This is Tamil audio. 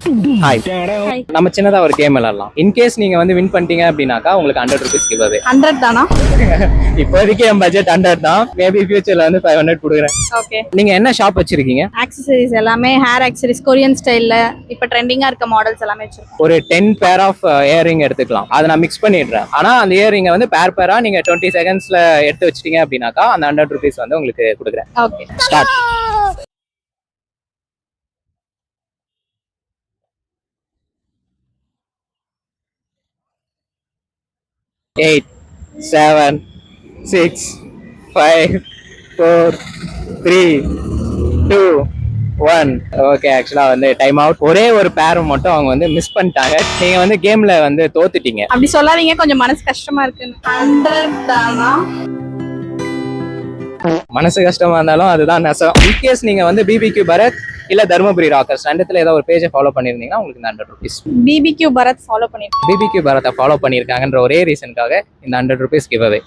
ஹாய், நம்ம சின்னதா ஒரு கேம் விளையாடலாம். இன்கேஸ் நீங்க வந்து வின் பண்ணிட்டீங்க அப்படின்னாக்கா உங்களுக்கு 100 rupees கிவ் அவே. 100 தானா? இப்போதைக்கு என் பட்ஜெட் 100 தான். மேபி ஃபியூச்சர்ல வந்து 500 கொடுக்குறேன். ஓகே. நீங்க என்ன ஷாப் வச்சிருக்கீங்க? ஆக்சசரிஸ் எல்லாமே ஹேர் ஆக்சசரிஸ் கொரியன் ஸ்டைல்ல இப்ப ட்ரெண்டிங்கா இருக்க மாடல்ஸ் எல்லாமே வச்சிருக்கோம். ஒரு 10 பேர் ஆஃப் இயரிங் எடுத்துக்கலாம். அதை நான் மிக்ஸ் பண்ணிடுறேன். ஆனா அந்த இயரிங்கை வந்து பேரா நீங்க 20 செகண்ட்ஸ்ல எடுத்து வச்சிட்டீங்க அப்படின்னாக்கா அந்த 100 rupees வந்து உங்களுக்கு கொடுக்குறேன். ஓகே. ஸ்டார்ட். 8, 7, 6, 5, 4, 3, 2, 1. ஓகே, ஆக்சுவலா வந்து டைம் அவுட். ஒரே ஒரு பேர் மட்டும் அவங்க வந்து மிஸ் பண்ணிட்டாங்க. நீங்க வந்து கேம்ல வந்து தோத்துட்டீங்க. அப்படி சொல்லாதீங்க, கொஞ்சம் மனசு கஷ்டமா இருக்கு. 100 தானா? மனசு கஷ்டமா இருந்தாலும் அதுதான் நெசம். இன்கேஸ் நீங்க வந்து பிபிக்யூ பரத் இல்ல தர்மபுரி ராக்கர்ஸ் ரெண்டுத்துல ஏதாவது ஒரு பேஜை ஃபாலோ பண்ணிருந்தீங்கன்னா உங்களுக்கு இந்த 100 rupees. பிபிக்யூ பரத் ஃபாலோ பண்ணிருக்கேன். பிபிக்யூ பரத்தை ஃபாலோ பண்ணிருக்காங்கன்ற ஒரே ரீசனுக்காக இந்த 100 rupees கிவ் அவே.